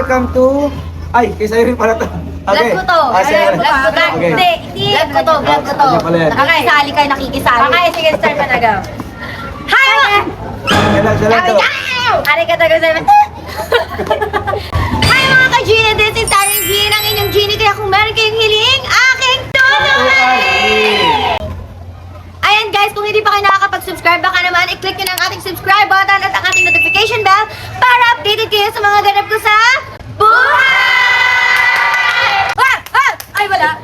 welcome to... Ay, kay sa'yo rin pala to. Vlog ko to. Sa'yo rin. Hindi. Vlog ko to. Nakikisali kayo, nakikisali. Okay, sige, start na nagaw. Hi! Siya lang to. Arigato gozaimasu. Hi mga ka-Gina, this is Taryn Jean, ang inyong Genie. Kaya kung meron kayong hiling, aking tutuloy! Ayan guys, kung hindi pa kayo nakakapag-subscribe, baka naman i-click nyo na ang ating subscribe button at ang ating notification bell para updated kayo sa mga ganap ko sa buhay! Ay wala!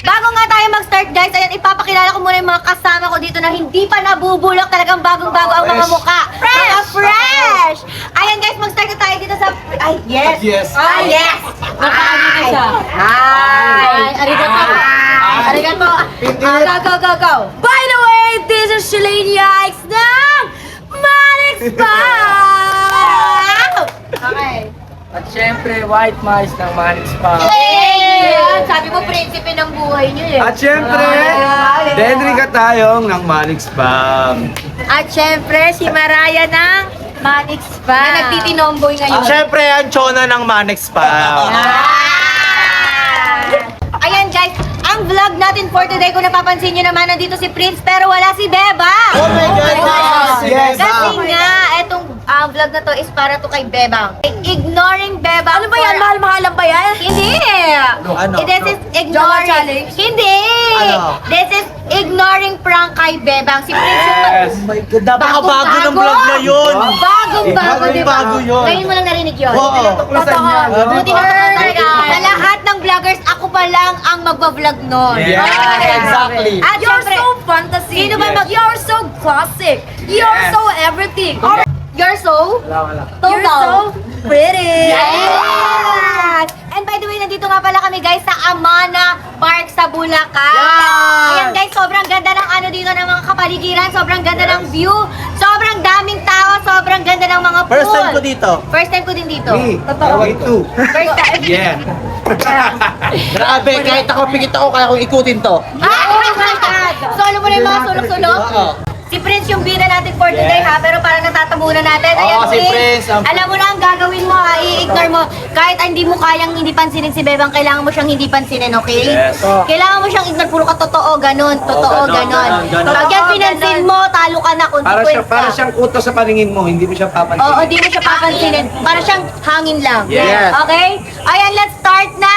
Bago nga tayo mag-start guys, ayan, ipapakilala ko muna yung mga kasama ko dito na hindi pa nabubulok, talagang bagong-bago ang mga mukha. Mga fresh! Ayan guys, mag-start na tayo dito sa... Ay, yes! Yes! Ay, yes! Hi! Hi! Arigato! Arigato! Go! By the way, this is Shalane Yikes ng Manix Pop! Okay. At syempre, white mice ng Manix pa. Hey! Sabi mo, prinsipe ng buhay niyo eh. At syempre, Denry ka tayong ng Manix Spam. At syempre, si Maraya ng Manix Pop. Na nagtitinomboy ngayon. Siyempre, ang Chona ng Manix pa. Ayan guys, ang vlog natin for today, kung napapansin nyo naman, nandito si Prince pero wala si Bebang. Oh my God! Yes! Kasi nga, etong vlog na to is para to kay Bebang. Ignoring Bebang. Ano ba yan? Mahal-mahalan ba yan? Hindi. Ano? This is ignoring. Hindi. Ano? This is ignoring prank kay Bebang. Si Prince yung Yes! Napakabago ng vlog na yun. Bagong-bago, di ba? Bago yun. Ngayon mo lang narinig yun. Oo. Buti na talaga. Sa lahat ng vloggers, ako pa lang ang magbablog nun. Yes, exactly. At syempre, fantasy. sino ba mag... You're so classic. You're Yes. so everything. You're so... You're so pretty. Yes! And by the way, nandito nga pala kami guys sa Amana Park sa Bulacan. Yes! Ayan guys, sobrang ganda ng ano dito ng mga kapaligiran, sobrang ganda ng view, sobrang daming tao, sobrang ganda ng mga pool. First time ko dito. First time ko din dito. Me! Me too! First time. Yeah! Grabe, kahit ako pikit ako, kaya kong ikutin to. Oh my God! Solo mo na yung mga sulok-sulok? Oo. Si Prince yung bida natin for today ha, pero parang natatabunan natin. Oo, si Prince, Alam mo na ang gagawin mo ha, i-ignore mo. Kahit hindi mo kayang hindi pansinin si Bebang, kailangan mo siyang hindi pansinin, okay? Yes. Kailangan mo siyang ignore, puro ka totoo, ganun. Totoo, ganun. Pag yan pinansin mo, talo ka na, consequence Para ka. siyang kuto sa paningin mo, hindi mo siya papansin. Oo, di mo siya papansinin. Para siyang hangin lang. Yes. Okay? Ayan, let's start na!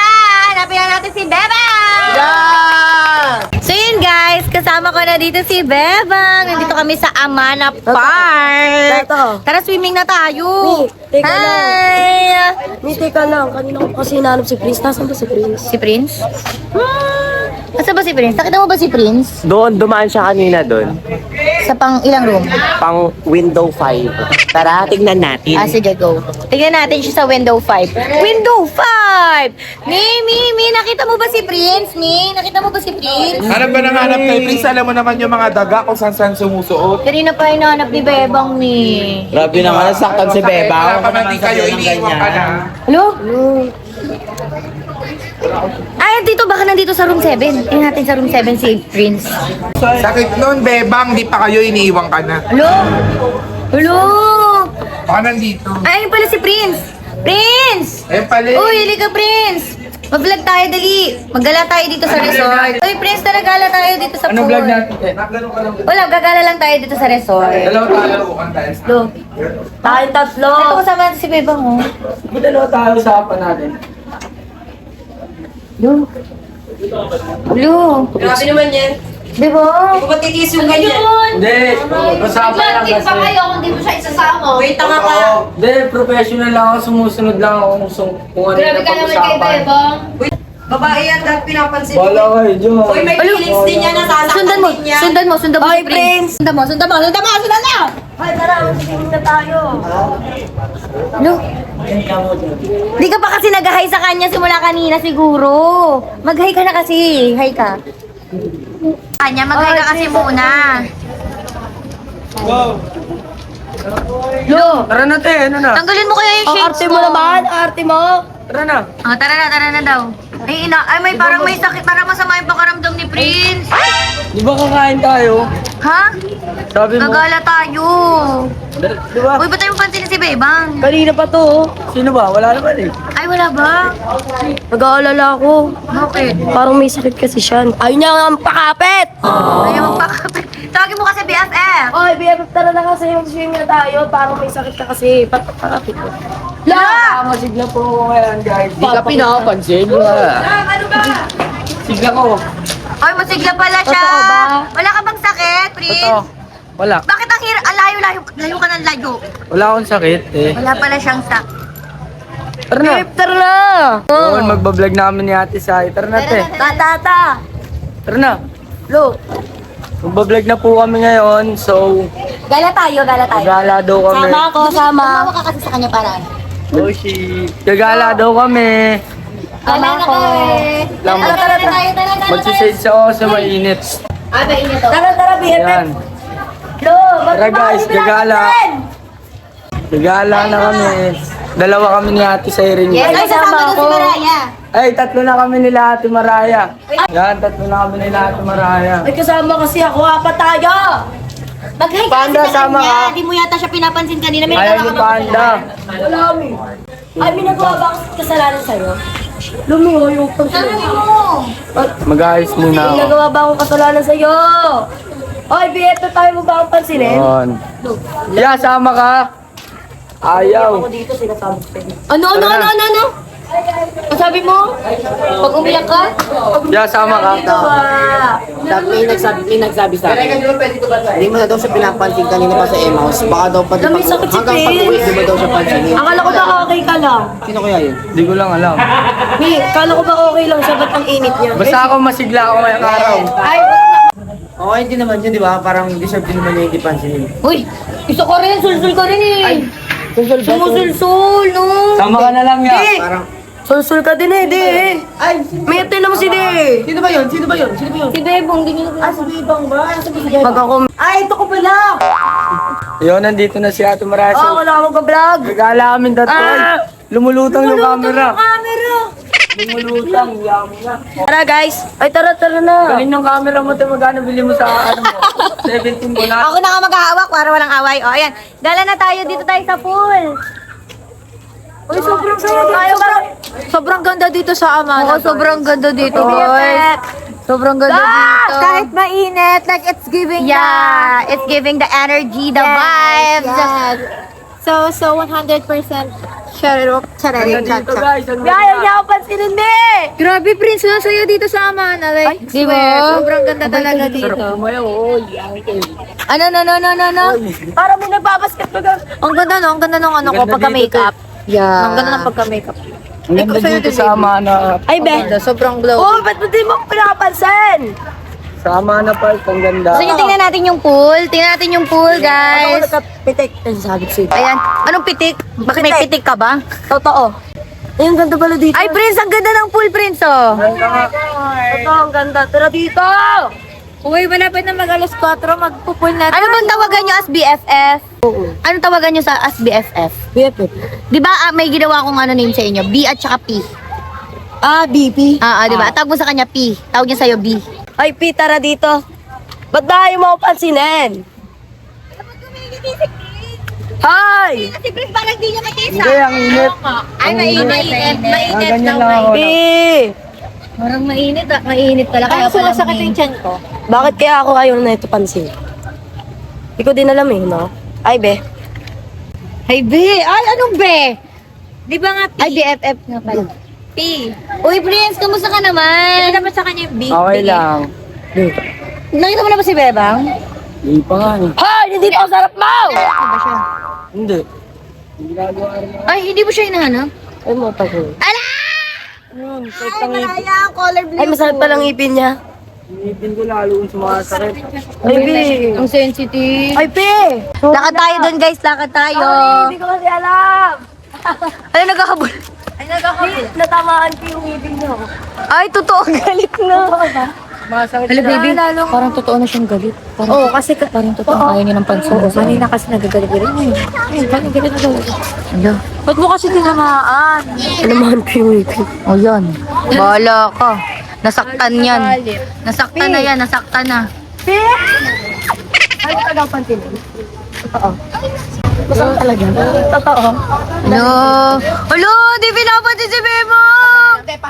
Hanapin na natin si Bebang! Yeah! So yun guys, kasama ko na dito si Bebang. Nandito kami sa Amana Park. Tara, swimming na tayo. teka Hi! Teka lang. Kanina ko kasi hinahanap si Prince. Nasaan ba si Prince? Si Prince? Asa ba si Prince? Nakita mo ba si Prince? Doon, dumaan siya kanina doon. Sa pang ilang room? Pang window 5. Tara, tignan natin. Sige, go. Tingnan natin siya sa window 5. Window 5! Mi, nakita mo ba si Prince? Nakita mo ba si Prince? Hanap ba ng hanap kay Prince? Alam mo naman yung mga daga kung saan sumusuot. Kanina pa hinahanap ni Bebang Grabe naman, nasaktan si Beba. Wala pa man di kayo, iniiwan ka na. Hello? Ay, dito baka nandito sa room 7. Tingnan natin sa room 7 si Prince. Sakit nun, Bebang, di pa kayo, iniiwan ka na. Hello? Hello? Baka nandito. Ay, ayun pala si Prince. Prince! Eh, pala. Uy, halika Prince! Mag-vlog tayo, dali. Maggala tayo dito sa resort. Uy, Prince, nagala tayo dito sa pool. Anong vlog natin? Wala, gagala lang tayo dito sa resort. Dalawa tayo, bukan tayo. Lo. Tayong tatlo. Ito kasama natin si Bebang, oh. Dalawa tayo sa hapa natin. Lo. Lo. Grabe naman yan. Bebang. Kung matitiis yung ganyan. Hindi, usapan lang kasi. kung di mo siya isasama. Wait, tanga ka. Hindi, professional lang ako, sumusunod lang ako kung ano yung pag-usapan. Babae yan, dahil pinapansin Wala kayo, Diyo. Uy, may feelings din yan, nasasaktan din niya. Sundan mo si Oy, Prince. Sundan mo na! Ay, tara, magiging na tayo. Lo. Di ka pa kasi nag-hi sa kanya simula kanina siguro. Mag-hi ka na kasi. Hi ka. Kanya, mag-hi ka kasi muna. Lo. Tara na te, ano na? Tanggalin mo kaya yung shades Arte mo naman, arte mo. Tara na. Tara na daw. Ay, parang may sakit, parang masama yung pakaramdam ni Prince. Di ba kakain tayo? Ha? Sabi mo. Gagala tayo. Di ba? Uy, ba't tayo pansin pansinin si Bebang? Kanina pa to. Sino ba? Wala naman eh. Ay, wala ba? Nag-aalala ako. Bakit? Parang may sakit kasi siya. Ayun niya nga ang pakapit! Ayaw magpakapit. Tawagin mo kasi BFF. Oy, BFF tara na kasi yung swim na tayo. Parang may sakit ka kasi. Pakapit ko. La! Masigla po ako ngayon, guys. Di ka pinapansin. Ano ba? Sigla ko. Ay, masigla pala siya. Totoo ba? Wala ka bang sakit, Prince? Ito. Wala. Bakit ang layo ka ng layo? Wala akong sakit eh. Wala pala siyang sakit. Tara na. BFF tara na! Oo, magbablog namin ni Ate Sai. Tara na, te. Tata! Tara na. Lo! Magbablog na po kami ngayon. So, Gala tayo. gagala daw kami. Sama ako, sama! Tumawa ka kasi sa kanya para. Oh, shit. Gagala daw kami. Gala na ka eh. Lang. Tara tayo. Magsisage ako sa mainit. Tara, BFF! Ayan. Lo! Tara guys, gagala. Gagala na kami. Dalawa kami ni Ate Sai rin. Yes, ay sasama ko si Maraya. Ay, tatlo na kami nila Ate Maraya. Yan, tatlo na kami nila Ate Maraya. May kasama kasi ako, apat tayo! Mag-hi ka Panda, kasi sa sama kanya. ka. Di mo yata siya pinapansin kanina. May Ayaw nagawa ni ka Panda. Wala kami. Ay, may nagawa ba akong kasalanan sa'yo? Lumihoy pag Sabi mo. Mag-ayos muna May ako. nagawa ba akong kasalanan sa'yo? Oy, BFF tayo mo ba akong pansinin? Yan. Yeah, sama ka. Ayaw. Ako dito, sinasabi ko sa'yo. Ano? Ang sabi mo? Pag umiyak ka? Yeah, sama ka. May nagsabi sa akin. Hindi mo na daw siya pinapansin kanina pa sa Emmaus. Baka daw pati May sakit si hanggang Prince. pag-uwi, di ba daw siya pansinin? Akala ko ba okay ka lang? Sino kaya yun? Hindi ko lang alam. Mi, akala ko ba okay lang siya? Ba't ang init niya? Basta ako masigla ako ngayong araw. Ay, Okay din naman yun, di ba? Parang deserve din naman niya hindi pansinin. Uy, gusto ko rin. Sulsul ko rin eh. Sumusulsul, no? Sama ka na lang ya. Parang, sulsul ka din eh, di eh. Ay, may atin naman si di. sino ba yun? Sino ba yun? Sino ba yun? Si Bebong, di niyo Ah, si Bibang ba? Pag ako, ay, ito ko pala. Yun, nandito na si Ate Maraya. Oo, wala akong ka-vlog. Gagala kami tatlo. Ah! Lumulutang yung camera. Camera. Lumulutang. Yaman na. Tara guys. Ay, tara na. Galing yung camera mo, te. Magkano bili mo sa ano mo? 17 mo na. Ako na nga maghahawak para walang away. O, ayan. Gala na tayo. Dito tayo sa pool. Uy, sobrang saya dito. Sobrang ganda dito sa Amana. Oo, sobrang ganda dito, guys. Sobrang ganda dito. Kahit mainit, like it's giving It's giving the energy, the vibes. So 100% charot. Dito guys. Ano Ayaw niya ako pansinin, me! Grabe, Prince. Saya dito sa Amana. Like, di ba? Sobrang ganda talaga dito. Kumayo, oh. Ano? Parang may nagbabasket ko doon. Ang ganda no? Ang ganda ng ano ko, Ganda pagka-makeup. Yeah. Ang ganda ng pagka-makeup. Ang ganda dito sa Amana. Ay, be. Sobrang glow. Oh, ba't di mo ako pinapansin? Sa Amana Park, ang ganda. So, yung tingnan natin yung pool. Tingnan natin yung pool, Ako guys. nagkapitik. Ay, sabi ko sa'yo. Ayan. Anong pitik? Bakit may pitik ka ba? Totoo. Ay, ang ganda pala dito. Ay, Prince, ang ganda ng pool, Prince, oh. Totoo, ang ganda. Tara dito! Uy, malapit na mag-alas 4, magpupul na. Ano bang tawagan nyo as BFF? Ano tawagan nyo sa as BFF? BFF. Di ba may ginawa akong ano name sa inyo? B at saka P. Ah, BP. Di ba? Tawag mo sa kanya P. Tawag niya sa'yo B. Ay, P, tara dito. Ba't ba ayaw mo ako pansinin? Hi! Kasi Prince, parang di niya matisa. Hindi, ang init. Ay, mainit. Mainit Ganyan lang. lang ako. P! Parang mainit, Mainit pala. Kaya pala sumasakit yung tiyan ko. Bakit kaya ako ayaw na ito pansin? Hindi ko din alam eh, no? Ay, be. Ay, B! Ay, anong B? Di ba nga P? Ay, BFF nga pala. P. Uy, Prince, kamusta ka naman? Ano naman sa kanya yung B? Okay lang. Nakita mo na ba si Bebang? Hindi pa nga eh. Hoy! Hindi ko sarap mo! Ano ba siya? Hindi. Ay, hindi mo siya hinahanap? Ay, mata ko. Ala! Ayun, sakit ang ngipin. Kaya, color blue. Ay, masakit palang ngipin niya. Ngipin ko lalo yung sumasakit. Ay, P! Ang sensitive. Ay, P! Lakad tayo dun, guys. Lakad tayo. Hindi ko kasi alam. Ay, naghahabol. Natamaan ko yung ngipin niyo. Ay, totoo. Galit na. Sumasakit Hello, siya. baby. Parang totoo na siyang galit. Oo, kasi parang totoo. Ayaw niya ng pansin. Oo, kanina kasi nagagalit-galit na yun. Ay, parang galit na daw. Ano? Ba't mo kasi tinamaan? Natamaan ko yung ngipin. O, yan. Bahala ka. Nasaktan yan. Nasaktan na yan. Nasaktan na. Ay, ka daw pansinin. Masakit talaga. Totoo. No. Alo, di pinapansin si Bemo.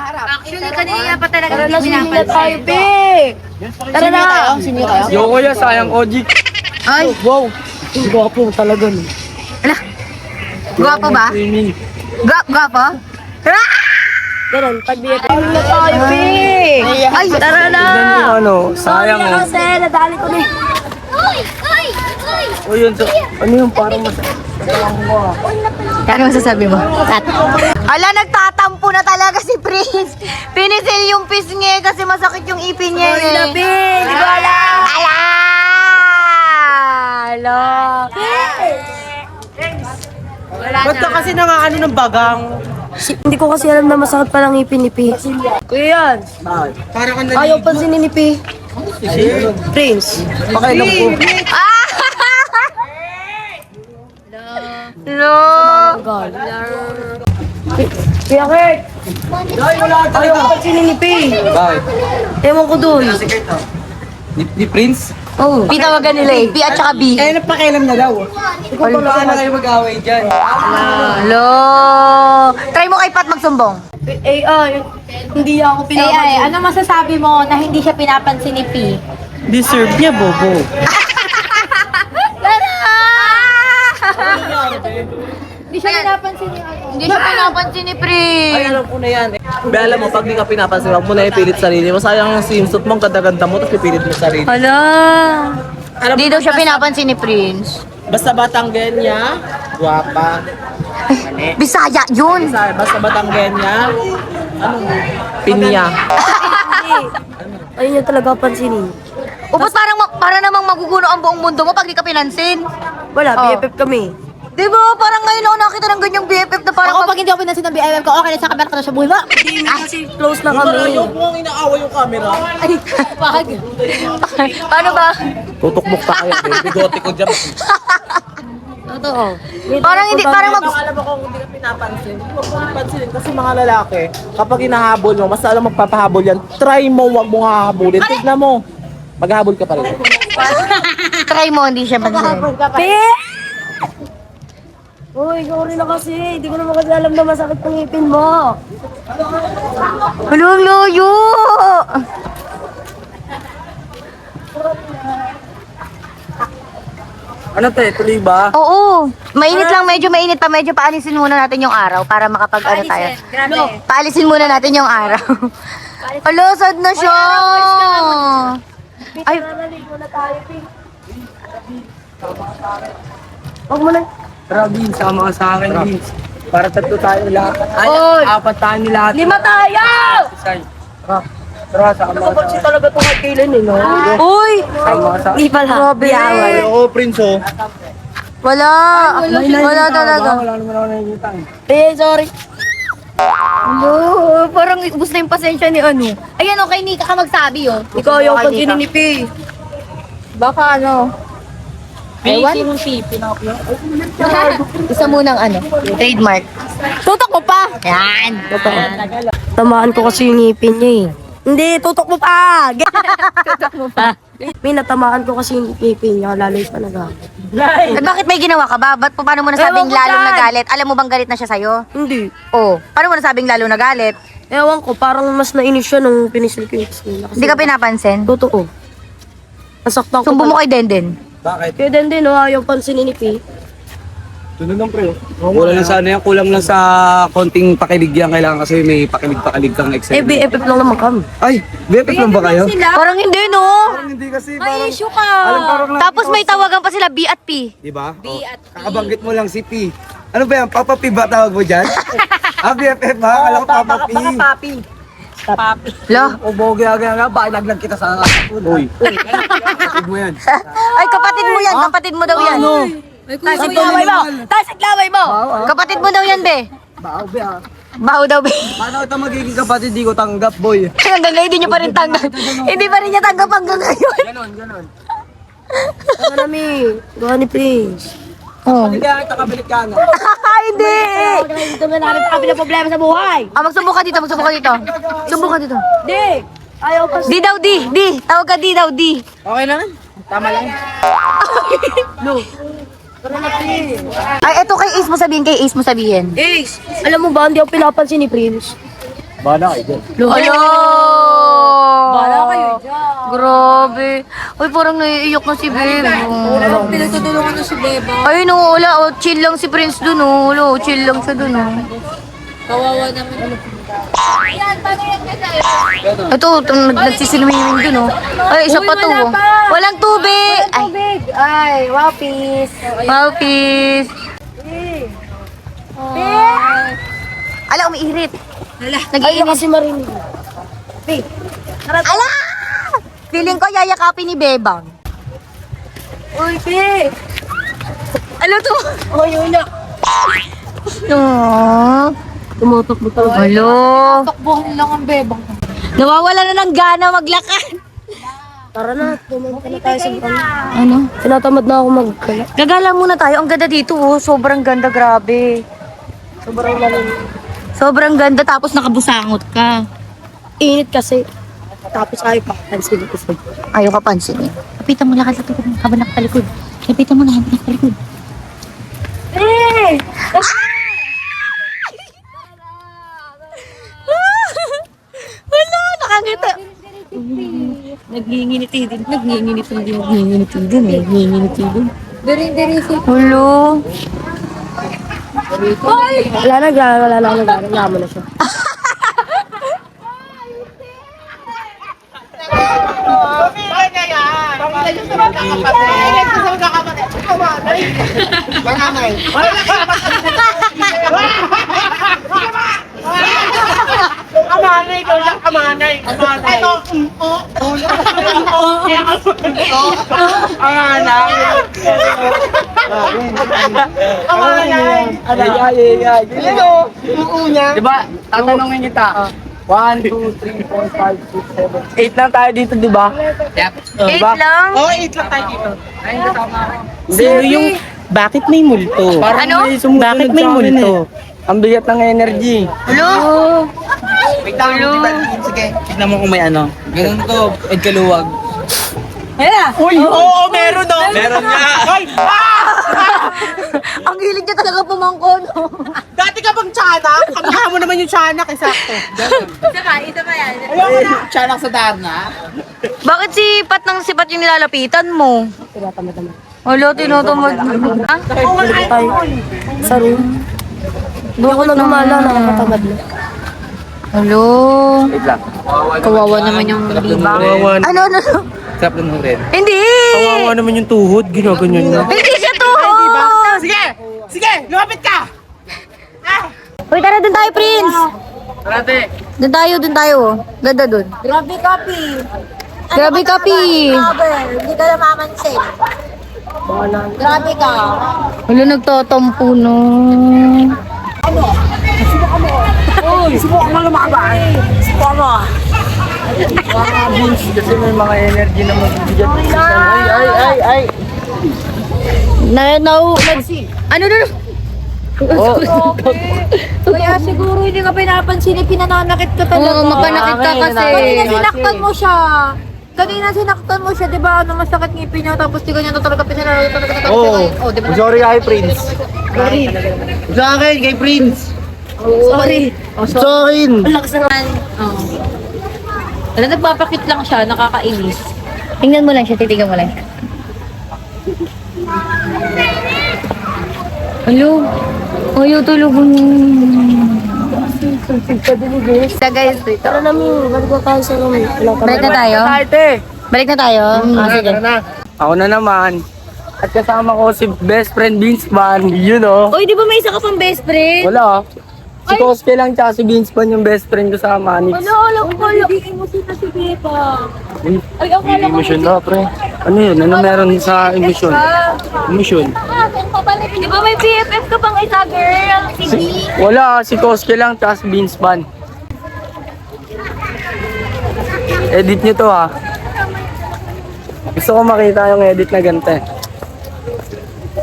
Actually, kanina pa talaga Tara na, hindi swimming na tayo, pinapansin. Be! Tara na! Yoko ya, sayang Oji. Ay, Wow. Gwapo talaga no. ala. Gwapo ba? Swimming. Gwapo? Ganun, pag BFF na tayo, Be! Ay, tara na. Tignan mo ano, Sorry sayang na oh. kasi, nadali ko na eh. O yun, so, ano yung parang masakit? Ano masasabi mo? Ala, nagtatampo na talaga si Prince. Pinisil yung pisngi kasi masakit yung ipin niya. Sorry na, Be! Hindi ko alam! Ala! Ala! Ba't ka kasi nangaano ng bagang? Hindi ko kasi alam na masakit pa lang ipin ni P. Kuya yan, Para ka ayaw pansinin ni P. Prince. Pakailan ko. Lo! Kuya Kurt! Ayaw pansinin ni P. Bakit? Ewan ko dun. Ni Prince? Oh, pitawagan nila eh. P at saka B. Eh, napakialam na daw. Paano kayo mag-away dyan? Lo! Try mo kay Pat magsumbong. AI, hindi ako Ay, ano masasabi mo na hindi siya pinapansin ni P? Deserve niya, bobo. Hindi siya pinapansin ni Hindi siya pinapansin ni Prince. Ay, alam ko na yan. Be, alam mo, pag di ka pinapansin, huwag mo na ipilit sarili mo. Sayang yung swimsuit mo, ang ganda-ganda mo, tapos ipilit mo sarili. Hala! Hindi daw siya pinapansin ni Prince. Basta Batanggen niya, guwapa. Bisaya yun! Basta Batanggen niya, ano, pinya. Ayun yung talaga pansinin. O ba't para namang magugulo ang buong mundo mo pag di ka pinansin? Wala, Oh. BFF kami. Di ba? Parang ngayon ako nakita ng ganyang BFF na parang pag hindi ako pinansin ng BFF ko, okay na sa kamera ka na sa buhay mo. Hindi kasi close na kami. Ayaw mo ang inaaway yung camera. Ay, pag. Paano ba? Tutukbok tayo, baby. Bigote ko dyan. Totoo. Parang hindi, parang mag... Alam mo kung hindi ka pinapansin, huwag mo pansinin kasi mga lalaki, kapag hinahabol mo, mas alam magpapahabol yan, try mo, huwag mo hahabulin. Tignan mo, maghahabol ka pa rin. Try mo, hindi siya pansin. Uy, ikaw rin na kasi. Hindi ko naman kasi alam na masakit ang ipin mo. Hulong loyo! Ano te, tuloy ba? Oo. Mainit lang, medyo mainit pa. Medyo paalisin muna natin yung araw para makapag-ano tayo. Paalisin muna natin yung araw. Alo, sad na siya! Ay, Huwag mo na. Tara, Vince, sama ka sa akin, Vince. Para tatlo tayo lahat. Ay, Oy! apat tayo ni lahat. 5 tayo! Isay. Tara, sama ka sa Kapag talaga itong kay Kailan eh, no? uy! Sama ka sa Hindi pala. Grabe. Oo, Prince, oh. Wala. Wala talaga. Wala naman ako nakikita. Sorry. Ano? Parang ubus na yung pasensya ni ano. Ayan, okay, Nika ka magsabi, oh. Ikaw ayaw pansinin ni P. Baka ano. Ewan? Isa munang ano, trademark. Tutok mo pa! Yan! Tamaan ko kasi yung ngipin niya eh. Hindi, tutok mo pa! Tutok mo pa. May natamaan ko kasi yung ngipin niya, lalo yung panagamit. Eh, bakit may ginawa ka ba? Ba't paano mo nasabing Ewan ko lalong dyan. nagalit? Alam mo bang galit na siya sa'yo? Hindi. Oo. Paano mo nasabing lalong nagalit? Ewan ko, parang mas nainis siya nung pinisil ko yung nila. Hindi ka pinapansin? Totoo. Nasaktan ko Sumbo mo pala. kay Denden. Bakit? Kaya din, ayaw pansinin ni P. Tunod lang, pre. Kulang lang sana yan. Kulang lang sa konting pakilig yan. Kailangan kasi may pakilig-pakilig kang Eh, excited. BFF lang naman kami. Ay, BFF lang ba kayo? Parang hindi, no? Parang hindi kasi. Parang, issue ka. Alam, parang lang- Tapos may tawagan pa sila B at P. Di ba? B at P. Kakabanggit mo lang si P. Ano ba yan? Papa P ba tawag mo dyan? BFF ha? Alam ko Papa P. Lo? O bogi aga ba? Naglag kita sa uy. Kapatid mo yan. Ay, kapatid mo yan. Kapatid mo daw yan. Tasig laway mo! Tasig laway mo! Kapatid mo daw yan, be. Bao be ha? Baho daw, be. Paano ito magiging kapatid? Di ko tanggap, boy. Hanggang ngayon, hindi niya pa rin tanggap. Hindi pa rin niya tanggap hanggang ngayon. Ganon. Taka na, Mi. Gawa ni Prince. Oh. Hindi kaya kita kabilit ka na. Hindi! Ito na namin kami na problema sa buhay. Ah, magsumbo ka dito, magsumbo ka dito. Sumbo ka dito. Di! Ayaw pa Di daw, di. Tawag ka di daw, di. Okay lang. Tama lang. Ay, eto kay Ace mo sabihin, kay Ace mo sabihin. Ace, alam mo ba, hindi ako pinapansin ni Prince. Hello! Bala kayo Grabe. Ay, parang naiiyak na si Bebe. Pinagtutulungan na si Beba. Ay, no, wala. Oh, chill lang si Prince dun, oh. Wala, oh, chill lang siya dun, oh. Kawawa naman. Ito, nagsisilmiming dun, oh. Ay, isa pa to, oh. Walang tubig! Ay, Ay, wow, peace. wow, peace. Ala, umiirit. Ay, Nag-iinit. kasi marinig. Ala! Feeling ko yayakapin ni Bebang. Uy, Pe! Ano to? Oh, yun na. Aww. Tumutok mo to. Hello. Takbuhan lang ang Bebang. Nawawala na ng gana maglakad. Tara na, pumunta na tayo sa kanya. Ano? Tinatamad na ako magkala. Gagala muna tayo. Ang ganda dito, oh. Sobrang ganda, grabe. Sobrang malim. Sobrang ganda tapos nakabusangot ka. Init kasi. Tapos ay pa. Pansin ko sa. Ayaw ka pansin eh. Lapitan mo lakad sa likod mo. Habang nakatalikod. Lapitan mo na habang nakatalikod. Hey! Wala, nakangita. Nagngingiti din. Nagngingiti din. Nagngingiti din. Nagngingiti din. Diri si. Hello. Wala na, wala mo na siya. Amanay ko lang, amanay. Amanay. Diba, tatanungin kita. 1, 2, 3, 4, 5, 6, 7, 8 lang tayo dito, diba? Yep. Eight lang? Oo, 8 lang tayo dito. Sino yung bakit may multo? Parang Ano? may sumusunod Bakit may sa akin multo? eh. Ang bigat ng energy. Hello? Hello? Sige, tignan mo kung may ano. Ganun to, Edkaluwag. Uy, oo, meron no. Meron nga. Ay, Ang hilig niya talaga pumangko, no? dati ka bang tiyanak? Kamukha mo naman yung tiyanak, eksakto. Isa pa yan. Ayoko na. Tiyanak sa Darna. Bakit sipat ng sipat yung nilalapitan mo? Wala, tinatamad mo. Ah? Tayo. Sa room. Doon ako na gumala, nakakatamad na. Hello? Wait lang. Kawawa naman yung libang. Kawawa Ano? Sarap ng red. Hindi! Kawawa naman yung tuhod, ginaganyan niya. Hindi siya to! Sige, sige, lumapit ka. Uy, tara dun tayo, Prince! Parate. Dun tayo. Ganda dun. Grabe, Kapi. Grabe ka, Pi! Hindi ka na mamansin. Grabe ka. Wala, nagtatampo, no. Kasi may mga energy na mabibigat. Ay. Ano na? Kaya siguro hindi ka pinapansin, pinananakit ka talaga. Oo, mapanakit ka kasi. Kanina sinaktan mo siya. Kanina sinaktan mo siya, di ba? Ano masakit ngipin niya, tapos di ka niya talaga pinananakit talaga. Oo. Di ba? Sorry kay Prince. Sa akin, kay Prince. Sorry. Sa akin. Wala, nagpapakit lang siya, nakakainis. Tingnan mo lang siya, titigan mo lang siya. Hello? Ayaw tulog mo. Sa guys, dito. Tara namin, balik na tayo sa room. Balik na tayo? Balik na tayo? Sige. Ako na naman. At kasama ko si best friend Vince Van. You know. Uy, di ba may isa ka pang best friend? Wala. Si Koske lang tsaka si Vince Van yung best friend ko sa Manix. Alam ko, hindi mo sila si Beba. Ay, akala ko. Emission na, pre. Ano yun? Ano meron sa emission? Emission. Di ba may BFF ka pang isa, girl? Wala, si Koske lang tsaka si Vince Van. Edit nyo to ha. Gusto ko makita yung edit na ganito eh.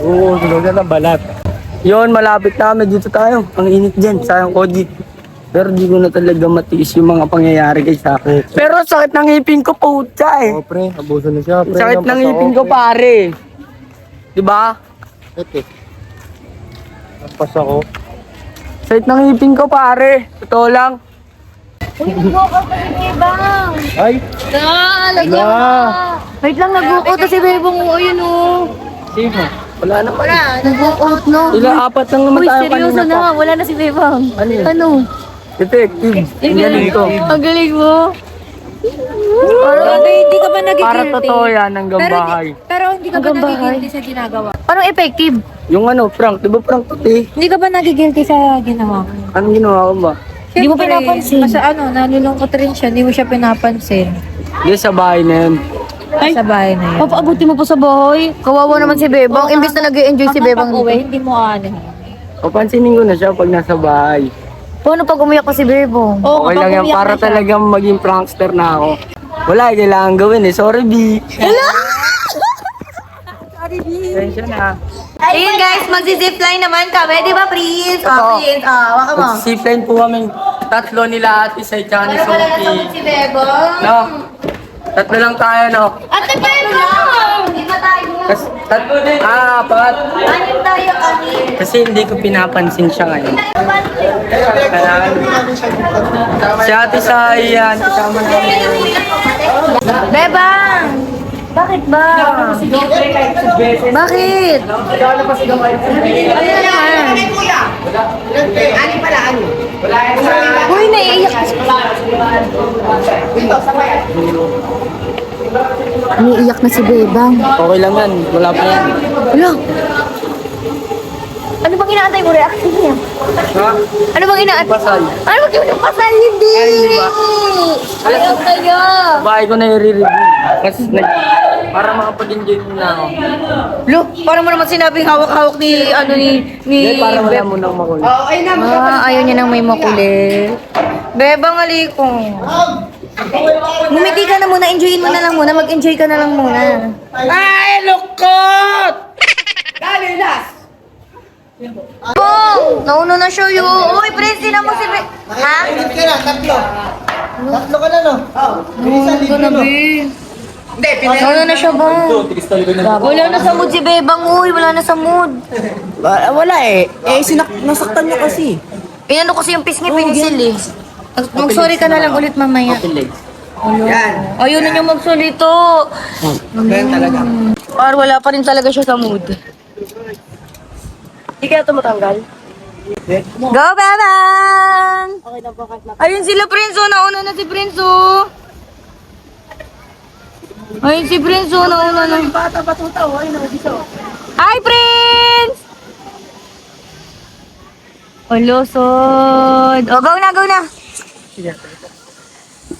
Oo, sunog na ng balat. Yun, malapit na kami. Dito tayo. Ang init dyan. Sayang Koji. Pero di ko na talaga matiis yung mga pangyayari kay sakit. Pero sakit ng ngipin ko putya eh. Pre, abuso na siya. Pre, Sakit ng ngipin ko pare. Diba? Pas ako. Sait ng ngipin ko, pare. Totoo lang. Nag-walk out si Bebang. Ay, Lagyan mo. Wait lang, nag-walk out si Bebang. O, yun o. sino? Wala na pala. Nag-walk out no. Apat lang naman Uy, tayo seryoso kanina pa. na. Wala na si Bebang. Ano yun? Ano? Detective. Ang galing ko. Ang galing mo. Pero hindi ka ba nagigilty? Para totoo yan hanggang bahay. Pero hindi ka ba nagigilty sa ginagawa? Paano effective? Yung ano, prank. Di ba prank puti? Hindi ka ba nagigilty sa ginawa mo? Anong ginawa ko ba? Hindi mo pinapansin. Kasi nalulungkot rin siya. Hindi mo siya pinapansin. Hindi, sa bahay na yun. Sa bahay na yan. Papaabuti mo po sa bahay. Kawawa naman si Bebang. Imbis na nag-enjoy si Bebang. Hindi mo Papansinin ko na siya pag nasa bahay. Paano pag umiyak ko si Bebang? Okay lang yan, para talagang maging prankster na ako. Wala, kailangan gawin eh. Sorry, B. Sorry, B. Tensya na. Ayun guys, magsi-zipline naman kami. Di ba, Prince? Oo. Prince. Waka mo. Mag-zipline po kami. Tatlo nila Ate Sai tsaka ni Sophie. Si Bebang. No? Tatlo lang tayo, no? Ate Bebang! Di ba tayo? Tatlo din. Apat. Anim tayo kami. Kasi hindi ko pinapansin siya ngayon. Kaya, si Ate Sai yan. Kasama namin. Bebang! Bakit ba? Bakit? Ano na naman? Uy, naiiyak. Naiiyak na si Bebang. Okay lang yan. Wala pa yan. Wala. Ano bang inaantay mo reaction niya? Ha? Ano bang inaantay? Pasal. Ano bang kinapasal? Hindi! Ayaw kayo! Bahay ko na i-review. Kasi para makapag-enjoy muna ako. Lo, parang mo naman sinabing hawak-hawak ni Hindi, para wala mo nang makulit. Ayaw niya nang may makulit. Bebang, aliko. Ngumiti ka na muna, enjoyin mo na lang muna, mag-enjoy ka na lang muna. Ay, lukot! Bong! Nauno na siya yun. Uy, Prince, na mo si Ha? Tatlo ka na, no? Ito na, Be. Nauno na siya, Bong. Wala na sa mood si Bebang, uy. Wala na sa mood. Wala eh. Nasaktan niya kasi. Inano kasi yung pisngi pencil eh. Mag-sorry ka na lang ulit mamaya. Ayaw na niya magsolito. Ganyan talaga. Par wala pa rin talaga siya sa mood. Hindi kaya ito matanggal? Go, Bebang! Ayun sila, Prince, oh. Nauna na si Prince, oh. Ayun si Prince, oh. Nauna na. Hi, Prince! Oh, losod. Oh, go na, go na.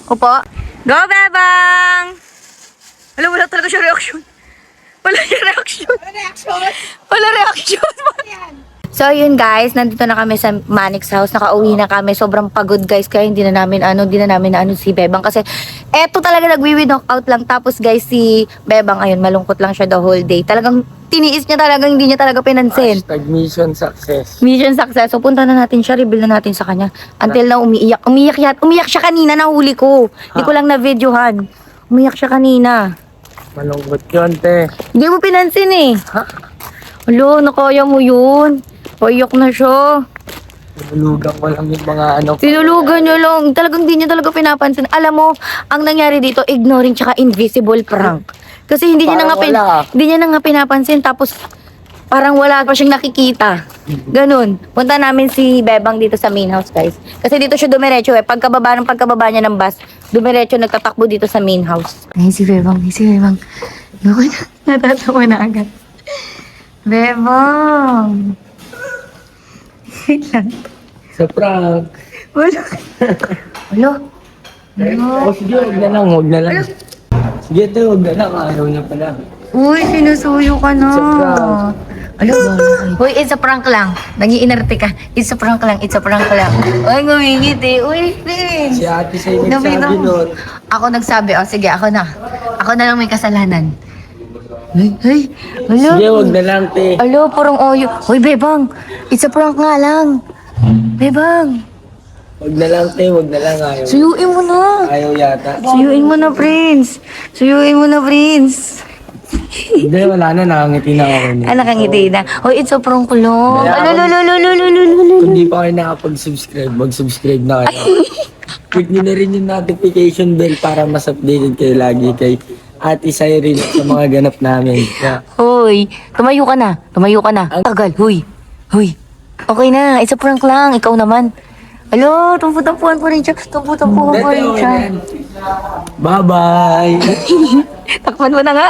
Opo. Go, Bebang! Wala talaga siya reaction. Wala reaction. So yun guys, nandito na kami sa Manix house, nakauwi na kami, sobrang pagod guys, kaya hindi na namin si Bebang kasi eto talaga nagwi-win knockout lang, tapos guys si Bebang ayun malungkot lang siya the whole day, talagang tiniis niya talaga, hindi niya talaga pinansin. Mission success. Mission success, so punta na natin siya, reveal na natin sa kanya, until na umiyak siya kanina, nahuli ko, hindi ko lang na-videohan, umiyak siya kanina. Malungkot yun, te. Hindi mo pinansin eh. Alo, nakaya mo yun. Paiyak na siya. Nulugan ko lang yung mga ano. Tinulugan niya lang. Talagang hindi niya talaga pinapansin. Alam mo, ang nangyari dito, ignoring tsaka invisible prank. Kasi hindi niya na nga pinapansin. Tapos, parang wala pa siyang nakikita. Ganun. Punta namin si Bebang dito sa main house, guys. Kasi dito siya dumiretso eh. Pagkababa niya ng bus, dumiretso nagtatakbo dito sa main house. Ay, si Bebang. Natatawa na agad. Bebang. Wait lang. Sa prank. Wala. O sige, huwag na lang. Sige, te, huwag na lang. Ayaw niya pala. Uy, sinusuyo ka na. Sa prank. Uy, it's a prank lang. Nag-iinarte ka. It's a prank lang. Uy, ngumingit eh. Uy, Prince. Si Ate Sai nagsabi nun. Ako nagsabi. O, sige, ako na. Ako na lang may kasalanan. Ay, alo. Sige, huwag na lang, te. Alo, parang oyo. Uy, Bebang. It's a prank nga lang. Bebang. Huwag na lang, te. Huwag na lang. Ayaw. Suyuin mo na. Ayaw yata. Suyuin mo na, Prince. Hindi, wala na. Nakangiti na ako. Ah, nakangiti na. Hoy, it's sobrang kulong. Kaya ako- Alulululululululul. Kung di pa kayo nakapag-subscribe, mag-subscribe na kayo. Click nyo na rin yung notification bell para mas updated kayo lagi kay Ate Cyrene sa mga ganap namin. Yeah. Hoy, tumayo ka na. Tumayo ka na. Tagal. Hoy. Hoy. Okay na. It's a prank lang. Ikaw naman. Alo, tumpu-tampuan ko rin siya. Tumpu-tampuan ko rin siya. Bye-bye! Takpan mo na nga.